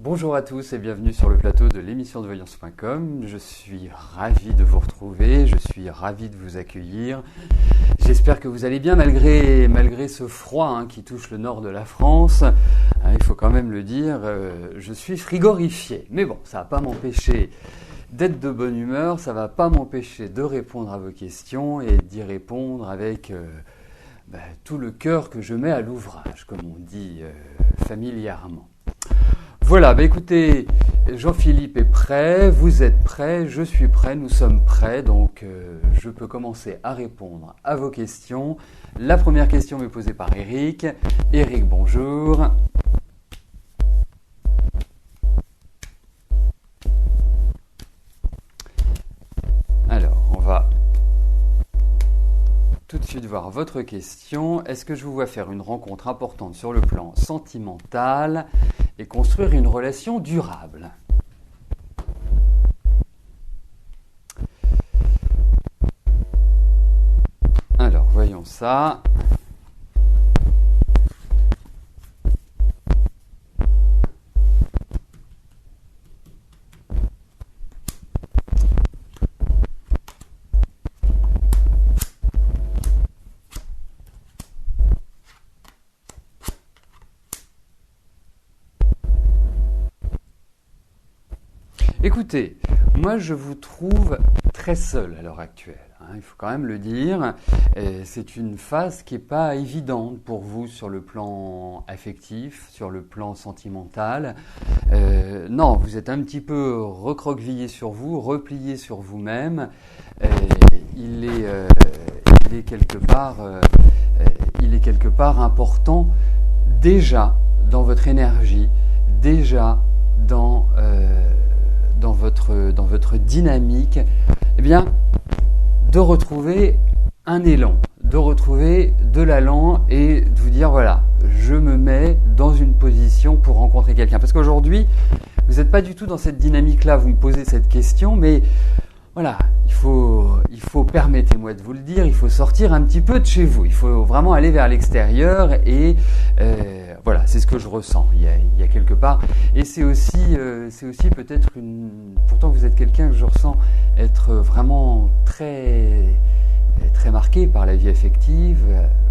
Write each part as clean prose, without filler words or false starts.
Bonjour à tous et bienvenue sur le plateau de l'émission de voyance.com. Je suis ravi de vous retrouver, je suis ravi de vous accueillir. J'espère que vous allez bien malgré ce froid qui touche le nord de la France. Il faut quand même le dire, je suis frigorifié. Mais bon, ça ne va pas m'empêcher d'être de bonne humeur, ça ne va pas m'empêcher de répondre à vos questions et d'y répondre avec tout le cœur que je mets à l'ouvrage, comme on dit familièrement. Voilà, écoutez, Jean-Philippe est prêt, vous êtes prêts, je suis prêt, nous sommes prêts, donc je peux commencer à répondre à vos questions. La première question m'est posée par Eric. Eric, bonjour. Alors, on va tout de suite voir votre question. Est-ce que je vous vois faire une rencontre importante sur le plan sentimental et construire une relation durable? Alors, voyons ça. Écoutez, moi je vous trouve très seul à l'heure actuelle, il faut quand même le dire. C'est une phase qui n'est pas évidente pour vous sur le plan affectif, sur le plan sentimental. Non, vous êtes un petit peu recroquevillé sur vous, replié sur vous-même. Il est quelque part important déjà dans votre énergie, déjà dans votre dynamique, de retrouver un élan, de retrouver de l'allant et de vous dire voilà, je me mets dans une position pour rencontrer quelqu'un. Parce qu'aujourd'hui, vous n'êtes pas du tout dans cette dynamique-là, vous me posez cette question, mais voilà, il faut, permettez-moi de vous le dire, il faut sortir un petit peu de chez vous, il faut vraiment aller vers l'extérieur et voilà, c'est ce que je ressens. Il y a quelque part, et c'est aussi peut-être pourtant vous êtes quelqu'un que je ressens être vraiment très, très marqué par la vie affective.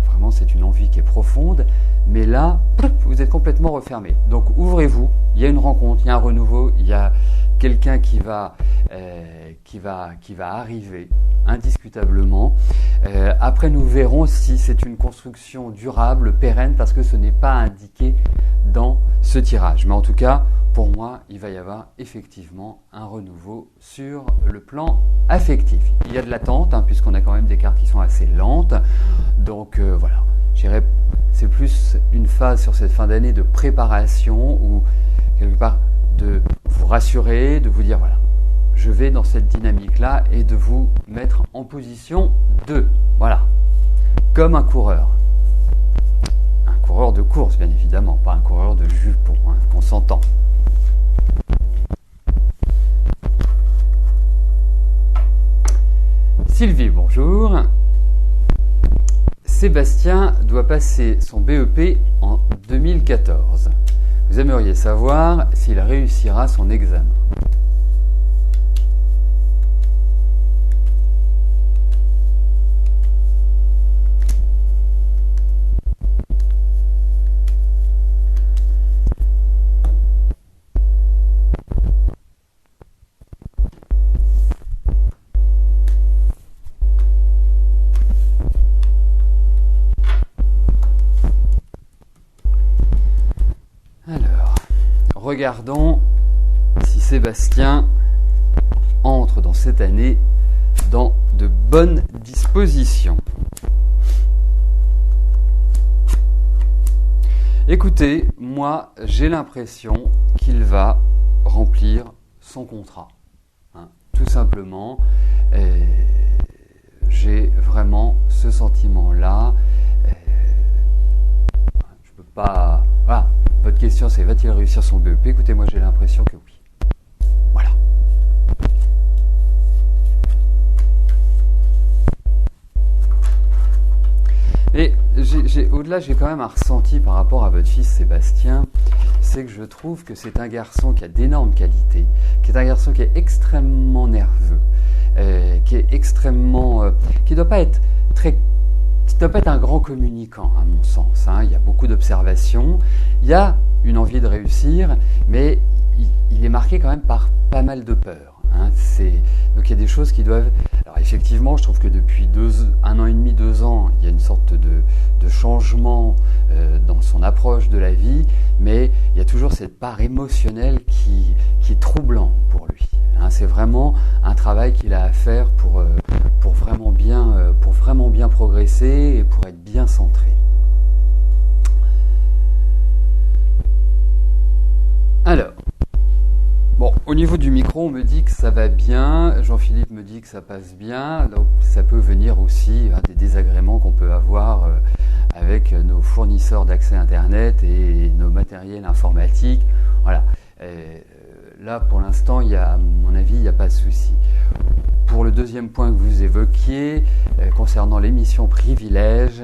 Vraiment, c'est une envie qui est profonde, mais là, vous êtes complètement refermé. Donc ouvrez-vous, il y a une rencontre, il y a un renouveau, il y a quelqu'un qui va arriver indiscutablement. Après, nous verrons si c'est une construction durable, pérenne, parce que ce n'est pas indiqué dans ce tirage. Mais en tout cas, pour moi, il va y avoir effectivement un renouveau sur le plan affectif. Il y a de l'attente, puisqu'on a quand même des cartes qui sont assez lentes. Donc voilà, je dirais c'est plus une phase sur cette fin d'année de préparation ou quelque part de vous rassurer, de vous dire voilà, je vais dans cette dynamique-là et de vous mettre en position voilà, comme un coureur. Un coureur de course, bien évidemment, pas un coureur de jupon, qu'on s'entend. Sylvie, bonjour. Sébastien doit passer son BEP en 2014. Vous aimeriez savoir s'il réussira son examen. Regardons si Sébastien entre dans cette année dans de bonnes dispositions. Écoutez, moi j'ai l'impression qu'il va remplir son contrat. Tout simplement, j'ai vraiment ce sentiment-là. Je peux pas... Voilà. Votre question c'est va-t-il réussir son BEP? Écoutez, moi j'ai l'impression que oui. Voilà. Et au-delà, j'ai quand même un ressenti par rapport à votre fils Sébastien. c'est que je trouve que c'est un garçon qui a d'énormes qualités, qui est un garçon qui est extrêmement nerveux, qui est extrêmement, qui doit pas être un grand communicant, à mon sens. Il y a beaucoup d'observations, il y a une envie de réussir, mais il est marqué quand même par pas mal de peur. Donc il y a des choses qui doivent... Alors effectivement, je trouve que depuis 1 an et demi, 2 ans, il y a une sorte de changement dans son approche de la vie, mais il y a toujours cette part émotionnelle qui est troublant pour lui. C'est vraiment un travail qu'il a à faire pour vraiment bien progresser et pour être bien centré. Alors, bon, au niveau du micro, on me dit que ça va bien, Jean-Philippe me dit que ça passe bien, donc ça peut venir aussi des désagréments qu'on peut avoir avec nos fournisseurs d'accès Internet et nos matériels informatiques. Voilà. Là, pour l'instant, à mon avis, il n'y a pas de souci. Pour le deuxième point que vous évoquiez, concernant l'émission Privilège,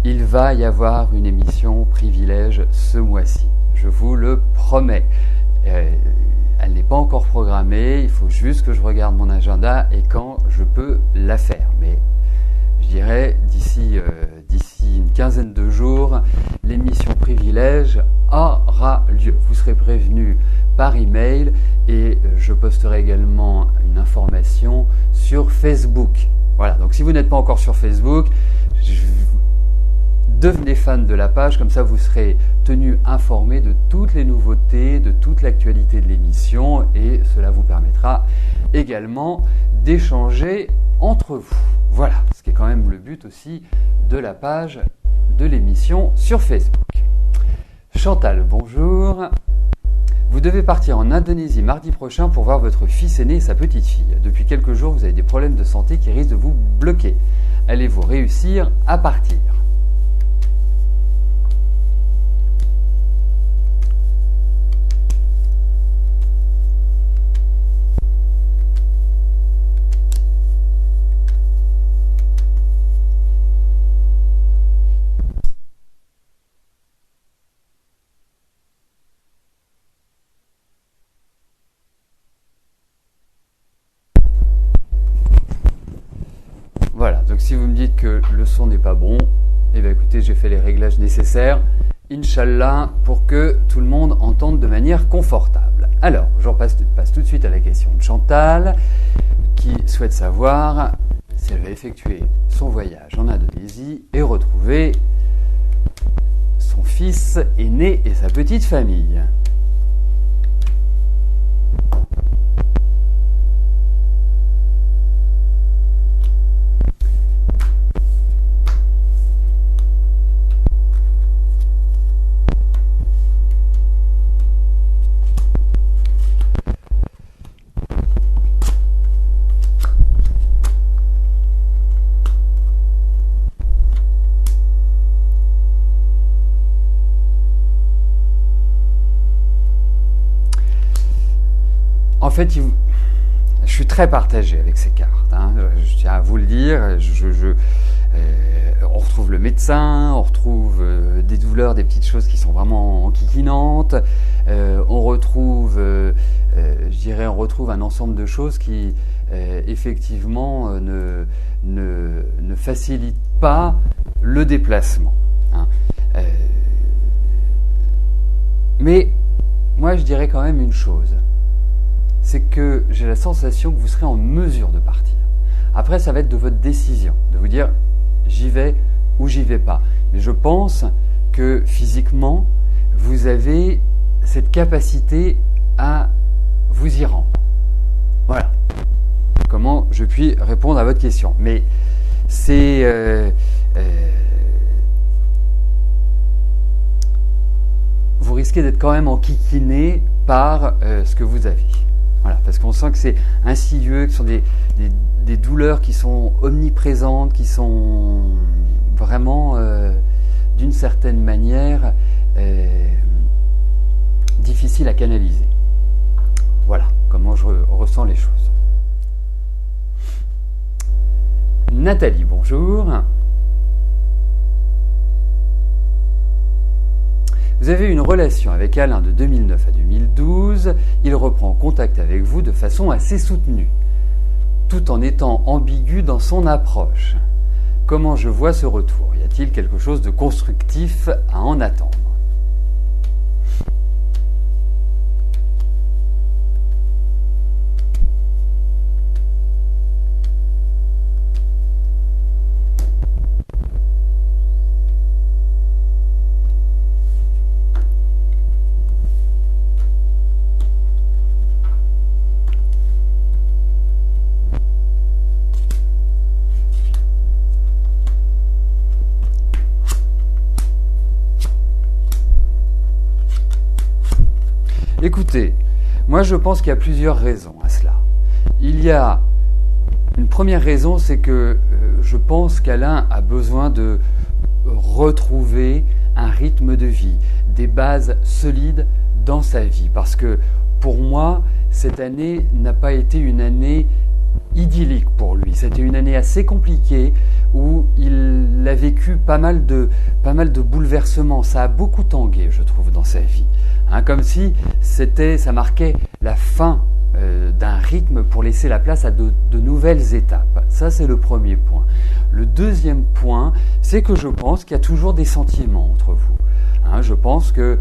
il va y avoir une émission Privilège ce mois-ci. Je vous le promets. Elle n'est pas encore programmée, il faut juste que je regarde mon agenda et quand je peux la faire. Mais je dirais d'ici une quinzaine de jours, l'émission Privilège aura lieu. Vous serez prévenus par email et je posterai également une information sur Facebook. Voilà, donc si vous n'êtes pas encore sur Facebook, devenez fan de la page, comme ça vous serez tenu informé de toutes les nouveautés, de toute l'actualité de l'émission et cela vous permettra également d'échanger entre vous. Voilà, ce qui est quand même le but aussi de la page de l'émission sur Facebook. Chantal, bonjour. Vous devez partir en Indonésie mardi prochain pour voir votre fils aîné et sa petite fille. Depuis quelques jours, vous avez des problèmes de santé qui risquent de vous bloquer. Allez-vous réussir à partir ? Voilà, donc si vous me dites que le son n'est pas bon, eh bien écoutez, j'ai fait les réglages nécessaires, Inch'Allah, pour que tout le monde entende de manière confortable. Alors, je passe tout de suite à la question de Chantal, qui souhaite savoir si elle va effectuer son voyage en Indonésie et retrouver son fils aîné et sa petite famille. En fait, je suis très partagé avec ces cartes. Je tiens à vous le dire. On retrouve le médecin, on retrouve des douleurs, des petites choses qui sont vraiment enquiquinantes. On retrouve un ensemble de choses qui, effectivement, ne facilitent pas le déplacement. Mais moi, je dirais quand même une chose. C'est que j'ai la sensation que vous serez en mesure de partir. Après, ça va être de votre décision, de vous dire j'y vais ou j'y vais pas. Mais je pense que physiquement, vous avez cette capacité à vous y rendre. Voilà. Comment je puis répondre à votre question. Mais c'est... vous risquez d'être quand même enquiquiné par ce que vous avez. Voilà, parce qu'on sent que c'est insidieux, que ce sont des douleurs qui sont omniprésentes, qui sont vraiment, d'une certaine manière, difficiles à canaliser. Voilà comment je ressens les choses. Nathalie, bonjour. Vous avez une relation avec Alain de 2009 à 2012. Il reprend contact avec vous de façon assez soutenue, tout en étant ambigu dans son approche. Comment je vois ce retour? Y a-t-il quelque chose de constructif à en attendre? Écoutez, moi je pense qu'il y a plusieurs raisons à cela. Il y a une première raison, c'est que je pense qu'Alain a besoin de retrouver un rythme de vie, des bases solides dans sa vie. Parce que pour moi, cette année n'a pas été une année idyllique pour lui. C'était une année assez compliquée où il a vécu pas mal de bouleversements. Ça a beaucoup tangué, je trouve, dans sa vie. Comme si ça marquait la fin d'un rythme pour laisser la place à de nouvelles étapes. Ça, c'est le premier point. Le deuxième point, c'est que je pense qu'il y a toujours des sentiments entre vous. Je pense que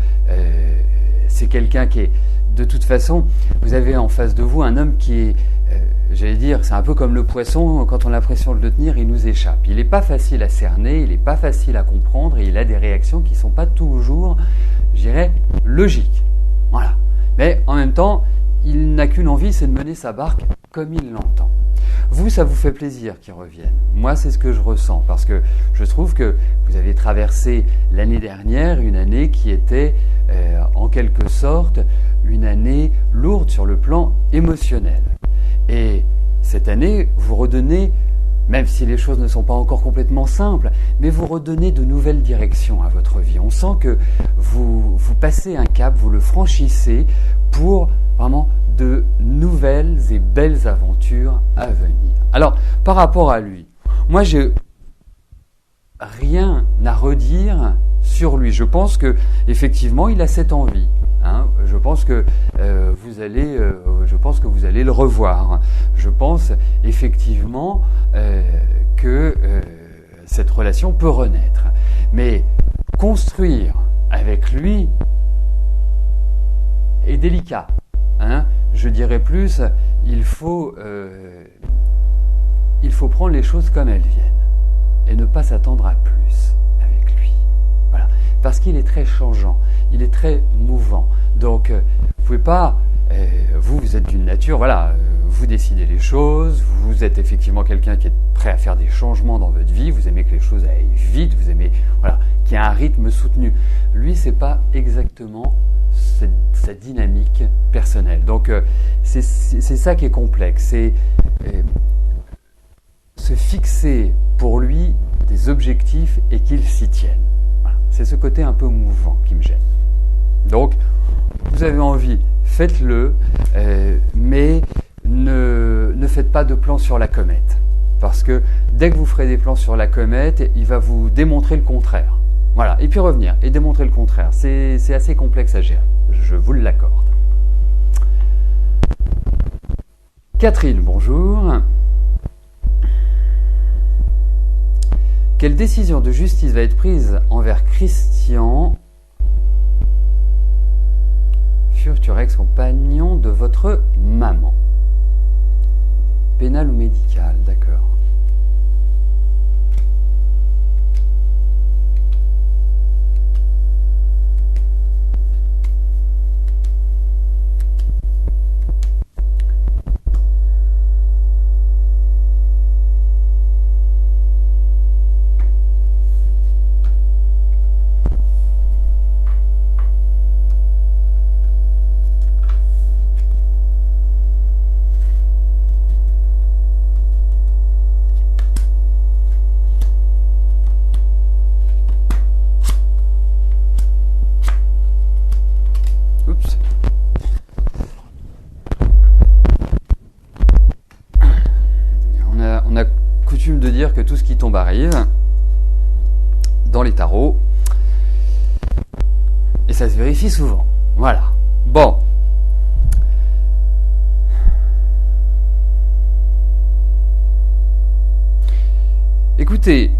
c'est quelqu'un qui est... De toute façon, vous avez en face de vous un homme qui est... j'allais dire, c'est un peu comme le poisson, quand on a l'impression de le tenir, il nous échappe. Il n'est pas facile à cerner, il n'est pas facile à comprendre, et il a des réactions qui ne sont pas toujours, je dirais, logiques. Voilà. Mais en même temps, il n'a qu'une envie, c'est de mener sa barque comme il l'entend. Vous, ça vous fait plaisir qu'il revienne. Moi, c'est ce que je ressens, parce que je trouve que vous avez traversé l'année dernière une année qui était, en quelque sorte, une année lourde sur le plan émotionnel. Et cette année, vous redonnez, même si les choses ne sont pas encore complètement simples, mais vous redonnez de nouvelles directions à votre vie. On sent que vous passez un cap, vous le franchissez pour vraiment de nouvelles et belles aventures à venir. Alors, par rapport à lui, moi, j'ai rien à redire sur lui. Je pense que effectivement, il a cette envie. Je pense que vous allez le revoir. Je pense effectivement que cette relation peut renaître. Mais construire avec lui est délicat. Je dirais plus, il faut prendre les choses comme elles viennent et ne pas s'attendre à plus avec lui. Voilà. Parce qu'il est très changeant, il est très mouvant. Donc, vous pouvez pas, vous êtes d'une nature, voilà, vous décidez les choses, vous êtes effectivement quelqu'un qui est prêt à faire des changements dans votre vie, vous aimez que les choses aillent vite, vous aimez, voilà, qu'il y a un rythme soutenu. Lui, c'est pas exactement sa dynamique personnelle. Donc, c'est ça qui est complexe. C'est se fixer pour lui des objectifs et qu'il s'y tienne. Voilà. C'est ce côté un peu mouvant qui me gêne. Donc, vous avez envie, faites-le, mais ne faites pas de plans sur la comète. Parce que dès que vous ferez des plans sur la comète, il va vous démontrer le contraire. Voilà, et puis revenir et démontrer le contraire. C'est assez complexe à gérer, je vous l'accorde. Catherine, bonjour. Quelle décision de justice va être prise envers Christian, futur ex-compagnon de votre maman? Pénal ou médical, d'accord. De dire que tout ce qui tombe arrive dans les tarots, et ça se vérifie souvent. Voilà. Bon. Écoutez,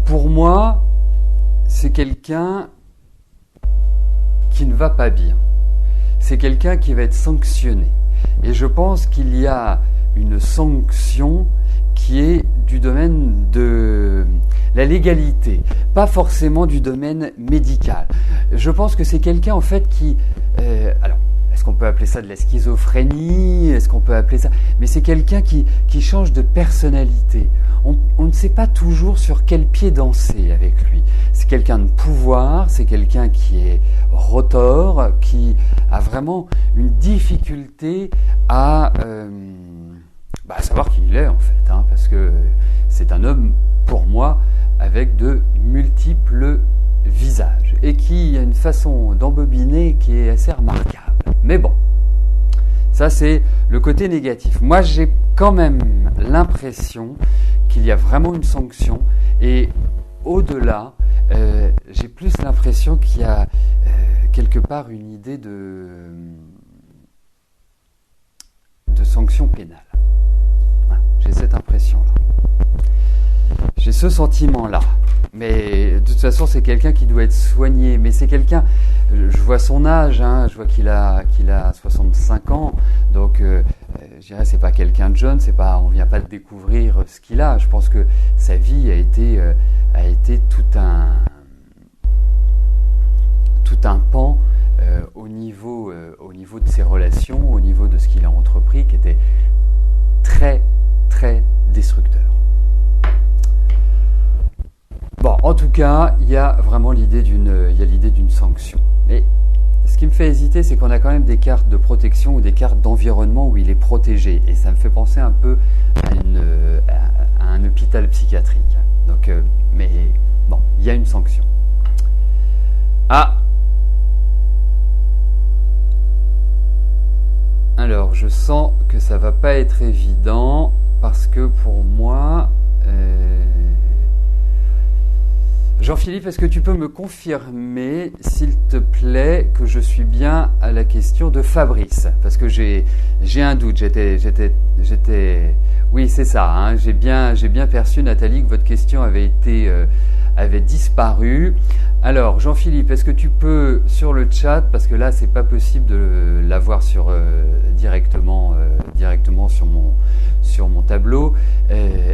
pour moi, c'est quelqu'un qui ne va pas bien. C'est quelqu'un qui va être sanctionné. Et je pense qu'il y a une sanction qui est du domaine de la légalité, pas forcément du domaine médical. Je pense que c'est quelqu'un en fait qui... alors, est-ce qu'on peut appeler ça de la schizophrénie? Est-ce qu'on peut appeler ça... Mais c'est quelqu'un qui change de personnalité. On ne sait pas toujours sur quel pied danser avec lui. C'est quelqu'un de pouvoir, c'est quelqu'un qui est rotor, qui a vraiment une difficulté à savoir qui il est en fait, hein, parce que c'est un homme, pour moi, avec de multiples visages et qui a une façon d'embobiner qui est assez remarquable. Mais bon, ça c'est le côté négatif. Moi j'ai quand même l'impression qu'il y a vraiment une sanction et au-delà, j'ai plus l'impression qu'il y a quelque part une idée de sanction pénale. Voilà, j'ai cette impression-là. J'ai ce sentiment-là. Mais de toute façon, c'est quelqu'un qui doit être soigné. Mais c'est quelqu'un, je vois son âge, hein, je vois qu'il a 65 ans. Donc, je dirais, c'est pas quelqu'un de jeune, on vient pas de découvrir ce qu'il a. Je pense que sa vie a été tout un pan au niveau de ses relations, au niveau de ce qu'il a entrepris, qui était très, très destructeur. Bon, en tout cas, il y a vraiment l'idée d'une sanction. Mais ce qui me fait hésiter, c'est qu'on a quand même des cartes de protection ou des cartes d'environnement où il est protégé. Et ça me fait penser un peu à un hôpital psychiatrique. Donc, mais bon, il y a une sanction. Ah! Alors, je sens que ça va pas être évident parce que pour moi... Jean-Philippe, est-ce que tu peux me confirmer, s'il te plaît, que je suis bien à la question de Fabrice? Parce que j'ai un doute. Oui, c'est ça. Hein, j'ai bien perçu, Nathalie, que votre question avait disparu. Alors, Jean-Philippe, est-ce que tu peux sur le chat, parce que là, c'est pas possible de l'avoir directement sur mon tableau.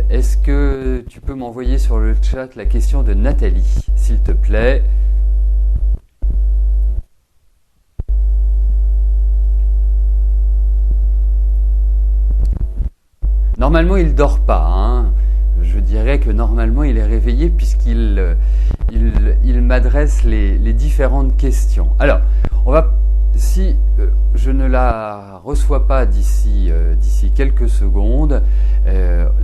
Est-ce que tu peux m'envoyer sur le chat la question de Nathalie, s'il te plaît? Normalement, il ne dort pas. Hein. Je dirais que normalement, il est réveillé puisqu'il m'adresse les différentes questions. Alors, si je ne la reçois pas d'ici quelques secondes,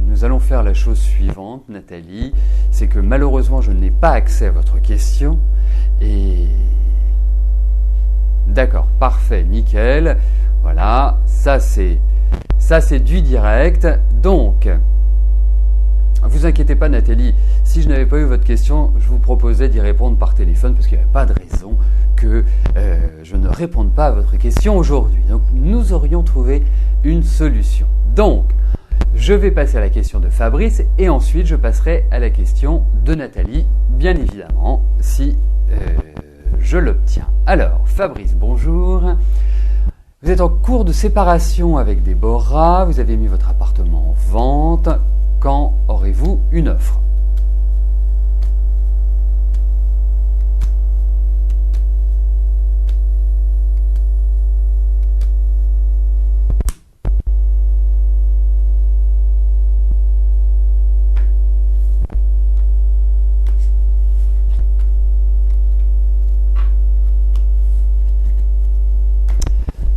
nous allons faire la chose suivante, Nathalie, c'est que malheureusement je n'ai pas accès à votre question. Et d'accord, parfait, nickel. Voilà, ça c'est du direct. Donc, vous inquiétez pas, Nathalie, si je n'avais pas eu votre question, je vous proposais d'y répondre par téléphone parce qu'il n'y avait pas de raison que je ne réponde pas à votre question aujourd'hui. Donc, nous aurions trouvé une solution. Donc, je vais passer à la question de Fabrice et ensuite je passerai à la question de Nathalie, bien évidemment, si je l'obtiens. Alors, Fabrice, bonjour. Vous êtes en cours de séparation avec Déborah, vous avez mis votre appartement en vente. Quand aurez-vous une offre ?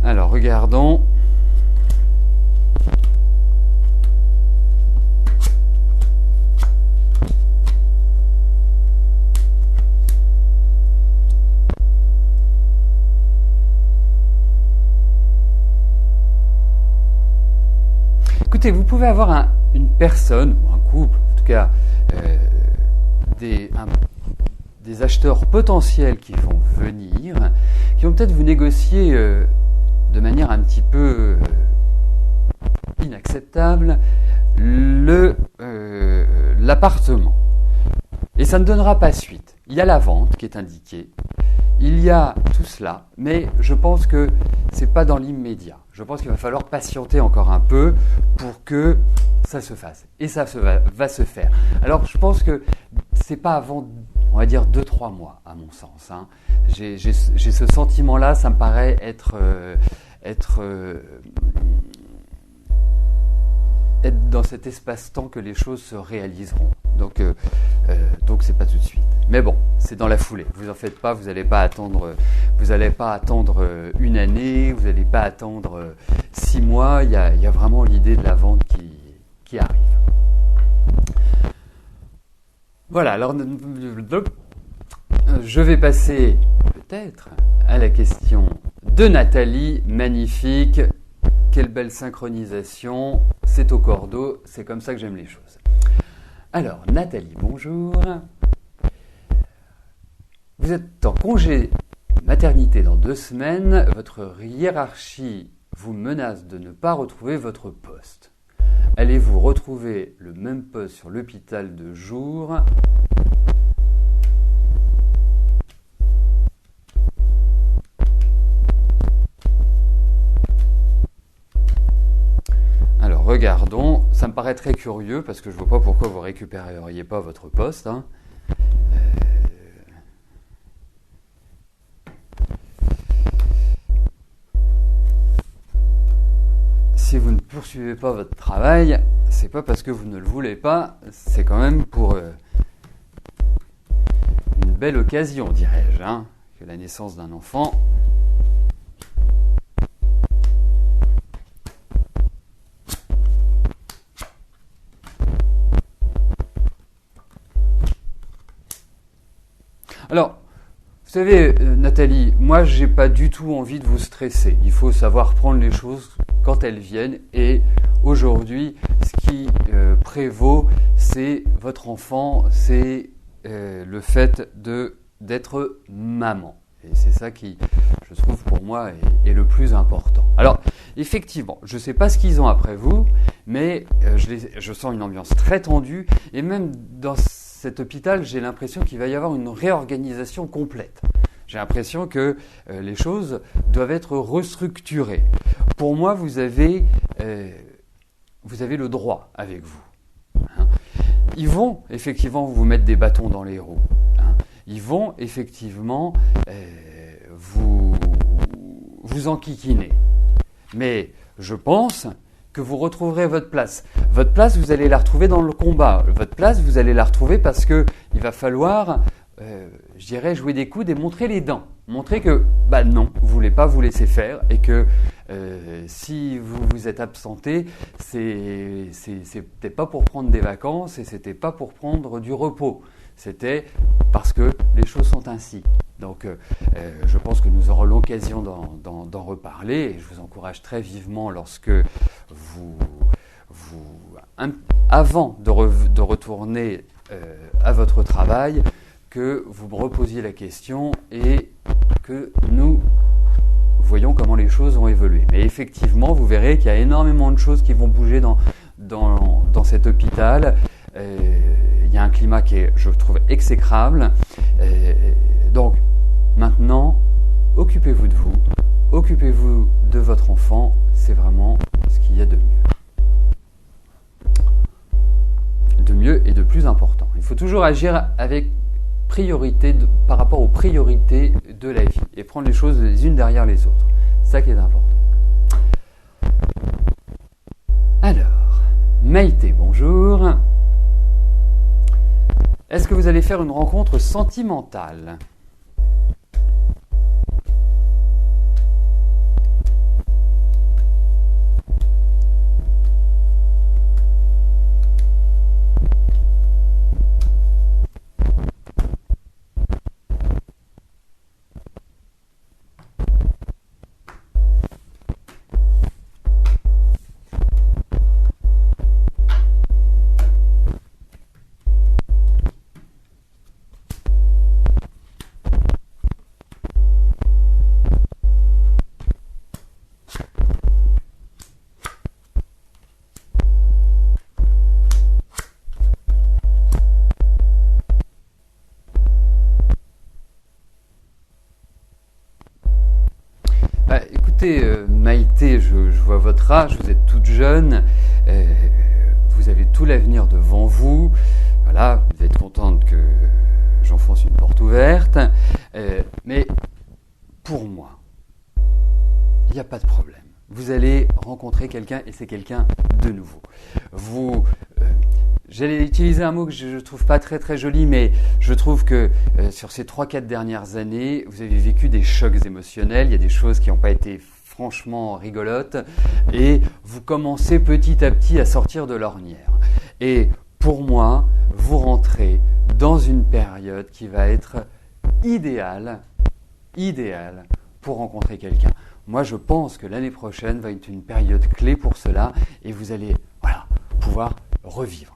Alors, regardons. Écoutez, vous pouvez avoir une personne, ou un couple, en tout cas des des acheteurs potentiels qui vont venir, qui vont peut-être vous négocier de manière un petit peu inacceptable l'appartement. Et ça ne donnera pas suite. Il y a la vente qui est indiquée, il y a tout cela, mais je pense que c'est pas dans l'immédiat. Je pense qu'il va falloir patienter encore un peu pour que ça se fasse. Et ça va se faire. Alors je pense que c'est pas avant, on va dire, 2-3 mois, à mon sens. Hein. J'ai ce sentiment-là, ça me paraît être dans cet espace-temps que les choses se réaliseront. Donc c'est pas tout de suite. Mais bon, c'est dans la foulée. Vous en faites pas, vous n'allez pas attendre une année, vous n'allez pas attendre 6 mois. Il y a vraiment l'idée de la vente qui arrive. Voilà, alors je vais passer peut-être à la question de Nathalie. Magnifique, quelle belle synchronisation, c'est au cordeau, c'est comme ça que j'aime les choses. Alors, Nathalie, bonjour. Vous êtes en congé maternité dans 2 semaines, votre hiérarchie vous menace de ne pas retrouver votre poste. Allez-vous retrouver le même poste sur l'hôpital de jour ? Alors regardons, ça me paraît très curieux parce que je ne vois pas pourquoi vous ne récupéreriez pas votre poste. Hein. Si vous ne poursuivez pas votre travail, c'est pas parce que vous ne le voulez pas, c'est quand même pour une belle occasion, dirais-je, hein, que la naissance d'un enfant. Alors, vous savez, Nathalie, moi, j'ai pas du tout envie de vous stresser. Il faut savoir prendre les choses quand elles viennent. Et aujourd'hui, ce qui prévaut, c'est votre enfant, c'est le fait d'être maman. Et c'est ça qui, je trouve, pour moi, est le plus important. Alors, effectivement, je ne sais pas ce qu'ils ont après vous, mais je sens une ambiance très tendue. Et même dans cet hôpital, j'ai l'impression qu'il va y avoir une réorganisation complète. J'ai l'impression que les choses doivent être restructurées. Pour moi, vous avez le droit avec vous. Hein. Ils vont effectivement vous mettre des bâtons dans les roues. Hein. Ils vont effectivement vous enquiquiner. Mais je pense que vous retrouverez votre place. Votre place, vous allez la retrouver dans le combat. Votre place, vous allez la retrouver parce que il va falloir, je dirais, jouer des coudes et montrer les dents. Montrer que, non, vous ne voulez pas vous laisser faire et que si vous vous êtes absenté, c'était pas pour prendre des vacances et c'était pas pour prendre du repos. C'était parce que les choses sont ainsi. Donc, je pense que nous aurons l'occasion d'en reparler et je vous encourage très vivement lorsque avant de retourner à votre travail, que vous me reposiez la question et que nous voyons comment les choses ont évolué. Mais effectivement, vous verrez qu'il y a énormément de choses qui vont bouger dans cet hôpital. Il y a un climat qui est, je trouve, exécrable. Donc, maintenant, occupez-vous de vous, occupez-vous de votre enfant, c'est vraiment ce qu'il y a de mieux. De mieux et de plus important. Il faut toujours agir avec priorité par rapport aux priorités de la vie et prendre les choses les unes derrière les autres. C'est ça qui est important. Alors, Maïté, bonjour. Est-ce que vous allez faire une rencontre sentimentale ? Écoutez, Maïté, je vois votre âge, vous êtes toute jeune, vous avez tout l'avenir devant vous. Voilà, vous êtes contente que j'enfonce une porte ouverte. Mais pour moi, il n'y a pas de problème. Vous allez rencontrer quelqu'un et c'est quelqu'un de nouveau. J'allais utiliser un mot que je ne trouve pas très très joli, mais je trouve que sur ces 3-4 dernières années, vous avez vécu des chocs émotionnels, il y a des choses qui n'ont pas été franchement rigolotes, et vous commencez petit à petit à sortir de l'ornière. Et pour moi, vous rentrez dans une période qui va être idéale pour rencontrer quelqu'un. Moi, je pense que l'année prochaine va être une période clé pour cela, et vous allez pouvoir revivre.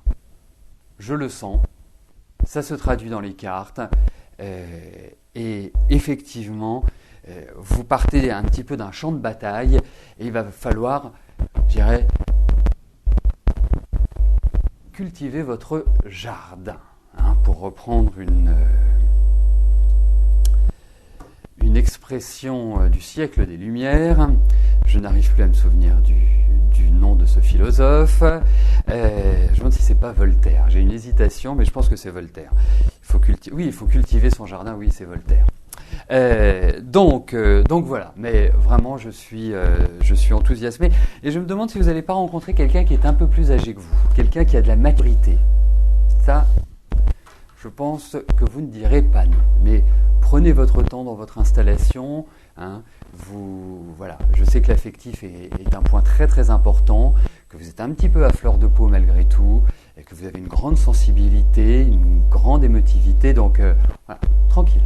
Je le sens, ça se traduit dans les cartes, et effectivement, vous partez un petit peu d'un champ de bataille, et il va falloir, je dirais, cultiver votre jardin, pour reprendre une expression du siècle des Lumières. Je n'arrive plus à me souvenir du nom de ce philosophe. Je me demande si c'est pas Voltaire. J'ai une hésitation, mais je pense que c'est Voltaire. Il faut cultiver son jardin. Oui, c'est Voltaire. Donc voilà. Mais vraiment, je suis enthousiasmé. Et je me demande si vous n'allez pas rencontrer quelqu'un qui est un peu plus âgé que vous, quelqu'un qui a de la maturité. Ça, je pense que vous ne direz pas non. Mais prenez votre temps dans votre installation. Je sais que l'affectif est un point très très important, que vous êtes un petit peu à fleur de peau malgré tout, et que vous avez une grande sensibilité, une grande émotivité, donc tranquille.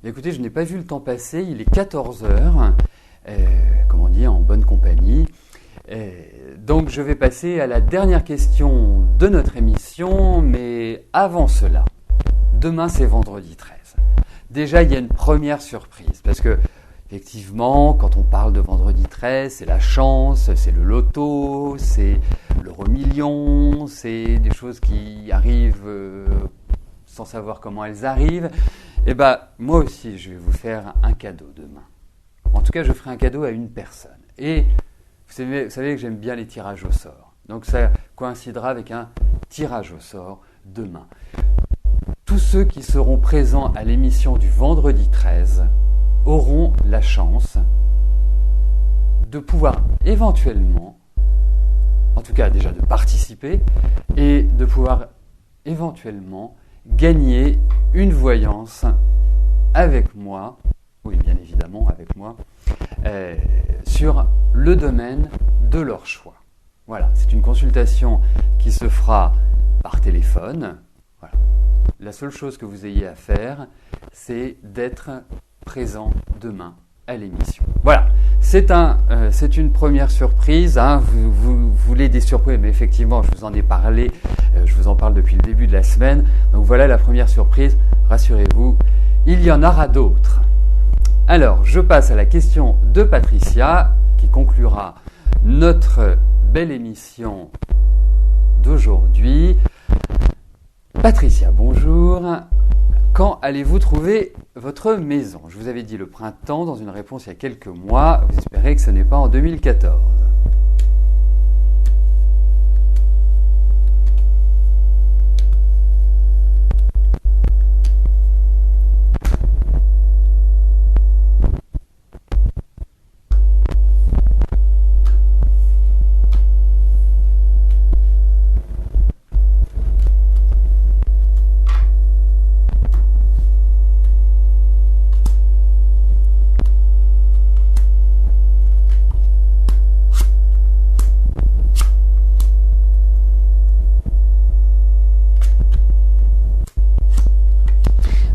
Écoutez, je n'ai pas vu le temps passer, il est 14h, comme on dit, en bonne compagnie. Donc je vais passer à la dernière question de notre émission, mais avant cela, demain c'est vendredi 13. Déjà, il y a une première surprise, parce que, effectivement, quand on parle de vendredi 13, c'est la chance, c'est le loto, c'est l'euro-million, c'est des choses qui arrivent sans savoir comment elles arrivent. Et moi aussi, je vais vous faire un cadeau demain. En tout cas, je ferai un cadeau à une personne. Et vous savez que j'aime bien les tirages au sort. Donc ça coïncidera avec un tirage au sort demain. Tous ceux qui seront présents à l'émission du vendredi 13 auront la chance de pouvoir éventuellement, en tout cas déjà de participer, et de pouvoir éventuellement gagner une voyance avec moi, oui bien évidemment avec moi, sur le domaine de leur choix. Voilà, c'est une consultation qui se fera par téléphone. Voilà. La seule chose que vous ayez à faire, c'est d'être présent demain à l'émission. Voilà, c'est une première surprise. Vous voulez des surprises, mais effectivement, je vous en ai parlé, je vous en parle depuis le début de la semaine. Donc voilà la première surprise, rassurez-vous, il y en aura d'autres. Alors, je passe à la question de Patricia, qui conclura notre belle émission d'aujourd'hui. Patricia, bonjour. Quand allez-vous trouver votre maison? Je vous avais dit le printemps dans une réponse il y a quelques mois. Vous espérez que ce n'est pas en 2014.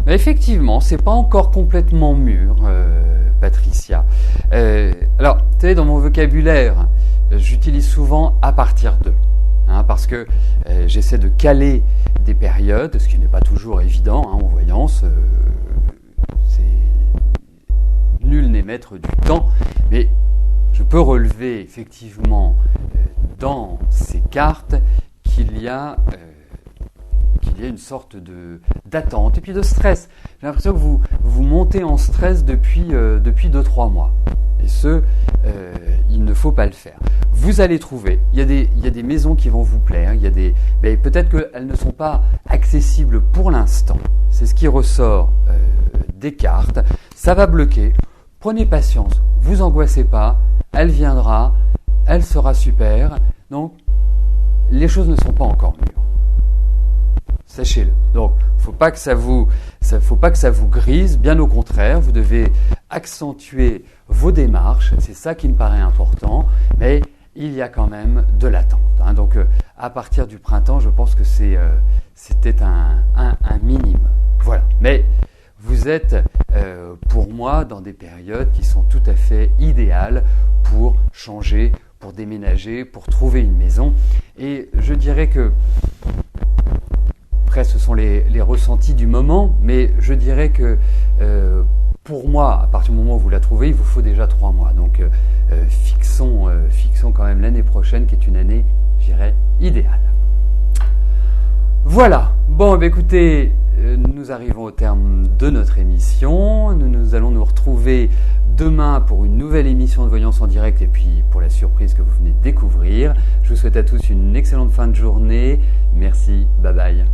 Effectivement, c'est pas encore complètement mûr, Patricia. Alors, vous savez, dans mon vocabulaire, j'utilise souvent à partir de, parce que j'essaie de caler des périodes, ce qui n'est pas toujours évident en voyance. Nul n'est maître du temps, mais je peux relever effectivement dans ces cartes qu'il y a y a une sorte d'attente et puis de stress. J'ai l'impression que vous montez en stress depuis 2-3 mois. Et il ne faut pas le faire. Vous allez trouver, il y a des maisons qui vont vous plaire, mais peut-être qu'elles ne sont pas accessibles pour l'instant. C'est ce qui ressort des cartes. Ça va bloquer. Prenez patience, vous angoissez pas, elle viendra, elle sera super. Donc, les choses ne sont pas encore mûres. Sachez-le. Donc, faut pas que ça vous grise. Bien au contraire, vous devez accentuer vos démarches. C'est ça qui me paraît important. Mais il y a quand même de l'attente. Donc, à partir du printemps, je pense que c'était un minimum. Voilà. Mais vous êtes, pour moi, dans des périodes qui sont tout à fait idéales pour changer, pour déménager, pour trouver une maison. Et je dirais que après, ce sont les ressentis du moment, mais je dirais que pour moi, à partir du moment où vous la trouvez, il vous faut déjà 3 mois. Donc, fixons quand même l'année prochaine, qui est une année, je dirais, idéale. Voilà. Bon, écoutez, nous arrivons au terme de notre émission. Nous allons nous retrouver demain pour une nouvelle émission de Voyance en direct et puis pour la surprise que vous venez de découvrir. Je vous souhaite à tous une excellente fin de journée. Merci. Bye bye.